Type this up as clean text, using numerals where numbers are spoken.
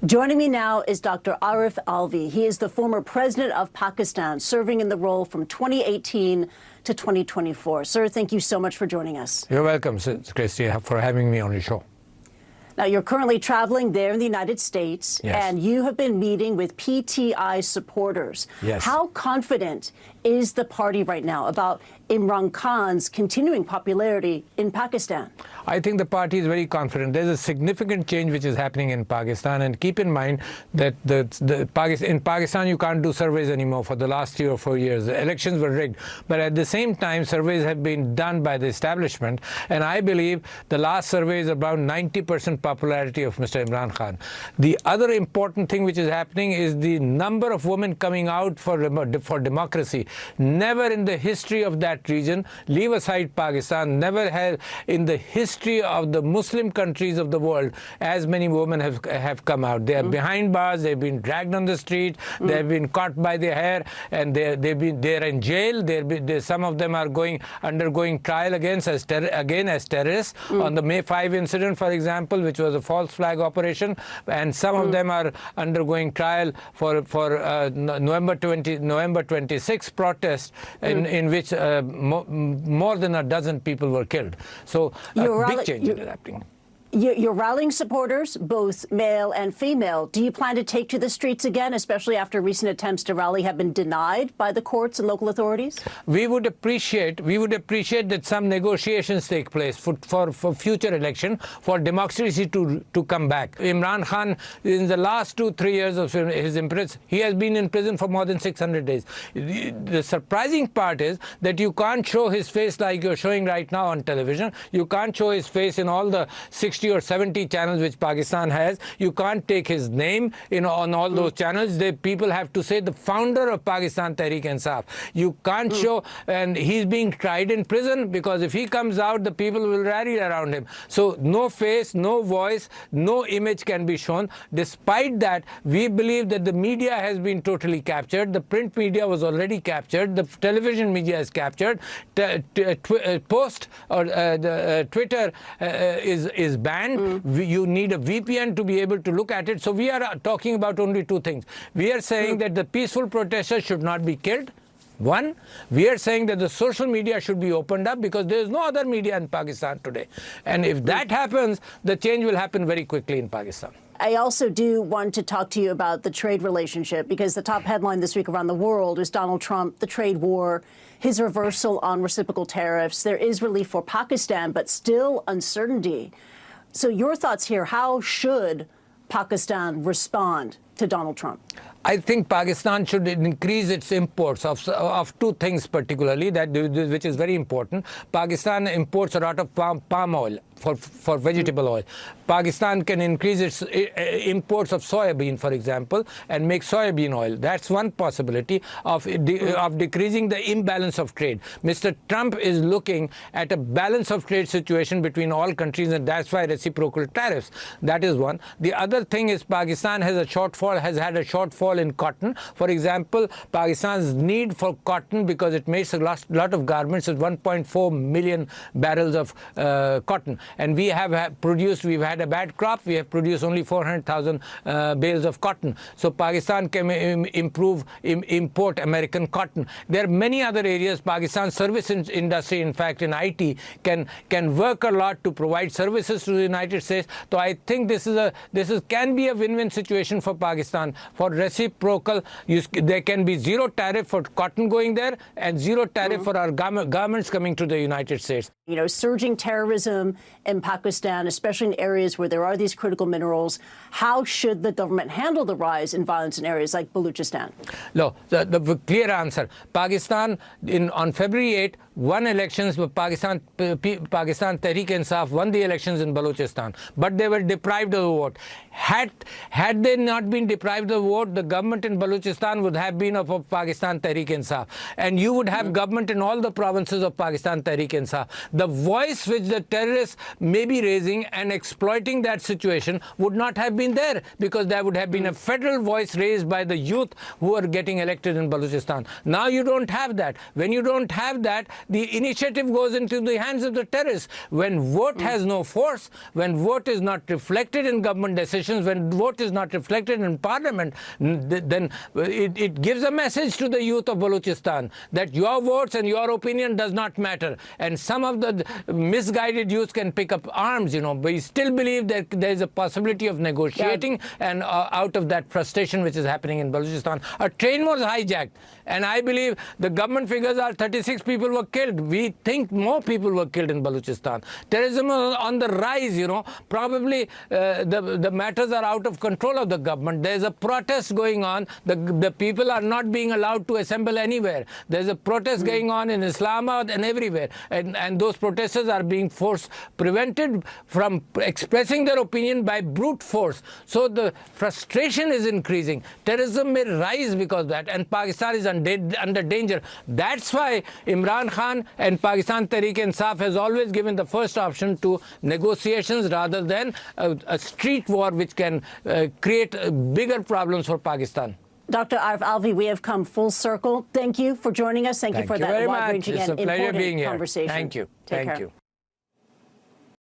Joining me now is Dr. Arif Alvi. He is the former president of Pakistan, serving in the role from 2018 to 2024. Sir, thank you so much for joining us. You're welcome, Kristie, for having me on your show. Now, you're currently traveling there in the United States, Yes. and you have been meeting with PTI supporters. Yes. How confident is the party right now about Imran Khan's continuing popularity in Pakistan? I think the party is very confident. There's a significant change which is happening in Pakistan, and keep in mind that in Pakistan you can't do surveys anymore for the last 3 or 4 years. The elections were rigged, but at the same time surveys have been done by the establishment, and I believe the last survey is about 90% popularity of Mr. Imran Khan. The other important thing which is happening is the number of women coming out for democracy. Never in the history of that region, leave aside Pakistan, never has in the history of the Muslim countries of the world as many women have come out. They are behind bars, they've been dragged on the street, they've been caught by their hair, and they're in jail. Some of them are undergoing trial again as terrorists on the May 5 incident, for example, which was a false flag operation, and some of them are undergoing trial for November 26 protest in which more than a dozen people were killed. So a big change is happening. You're rallying supporters, both male and female. Do you plan to take to the streets again, especially after recent attempts to rally have been denied by the courts and local authorities? We would appreciate that some negotiations take place for future election, for democracy to come back. Imran Khan, in the last 2-3 years of his imprisonment, he has been in prison for more than 600 days. The surprising part is that you can't show his face like you're showing right now on television. You can't show his face in all the 60 or 70 channels which Pakistan has. You can't take his name on all those channels. People have to say the founder of Pakistan Tehreek-e-Insaf. You can't show, and he's being tried in prison, because if he comes out, the people will rally around him. So no face, no voice, no image can be shown. Despite that, we believe that the media has been totally captured. The print media was already captured. The television media is captured. Twitter is banned. You need a VPN to be able to look at it. So we are talking about only two things. We are saying that the peaceful protesters should not be killed. One, we are saying that the social media should be opened up, because there is no other media in Pakistan today. And if that happens, the change will happen very quickly in Pakistan. I also do want to talk to you about the trade relationship, because the top headline this week around the world is Donald Trump, the trade war, his reversal on reciprocal tariffs. There is relief for Pakistan, but still uncertainty. So your thoughts here, how should Pakistan respond to Donald Trump? I think Pakistan should increase its imports of two things particularly, which is very important. Pakistan imports a lot of palm oil for vegetable oil. Pakistan can increase its imports of soybean, for example, and make soybean oil. That's one possibility of decreasing the imbalance of trade. Mr. Trump is looking at a balance of trade situation between all countries, and that's why reciprocal tariffs. That is one. The other thing is Pakistan has had a shortfall in cotton. For example, Pakistan's need for cotton, because it makes a lot of garments, is 1.4 million barrels of cotton. And we've had a bad crop. We have produced only 400,000 bales of cotton. So Pakistan can import American cotton. There are many other areas. Pakistan's service industry, in fact, in IT, can work a lot to provide services to the United States. So I think this can be a win-win situation for Pakistan. For reciprocal, there can be zero tariff for cotton going there and zero tariff for our garments coming to the United States. You know, surging terrorism in Pakistan, especially in areas where there are these critical minerals. How should the government handle the rise in violence in areas like Baluchistan? No, the clear answer. Pakistan, on February 8, won elections. Pakistan Tehreek-e-Insaf won the elections in Baluchistan, but they were deprived of the vote. Had they not been deprived of the vote, the government in Baluchistan would have been of Pakistan Tehreek-e-Insaf, and you would have government in all the provinces of Pakistan Tehreek-e-Insaf. The voice which the terrorists may be raising and exploiting that situation would not have been there, because there would have been a federal voice raised by the youth who are getting elected in Baluchistan. Now you don't have that. When you don't have that, the initiative goes into the hands of the terrorists. When vote has no force, when vote is not reflected in government decisions, when vote is not reflected in parliament, then it gives a message to the youth of Balochistan that your votes and your opinion does not matter. And some of the misguided youth can pick up arms, We still believe that there is a possibility of negotiating and out of that frustration which is happening in Balochistan. A train was hijacked, and I believe the government figures are 36 people were killed. We think more people were killed in Balochistan. Terrorism is on the rise, Probably the matters are out of control of the government. There's a protest going on. The people are not being allowed to assemble anywhere. There's a protest going on in Islamabad and everywhere. And those protesters are being prevented from expressing their opinion by brute force. So the frustration is increasing. Terrorism may rise because of that, and Pakistan is under danger. That's why Imran Khan and Pakistan Tehreek-e-Insaf has always given the first option to negotiations rather than a street war which can create bigger problems for Pakistan. Dr. Arif Alvi, we have come full circle. Thank you for joining us. Thank you for that wide-ranging and important conversation. Thank you. Take care. Thank you.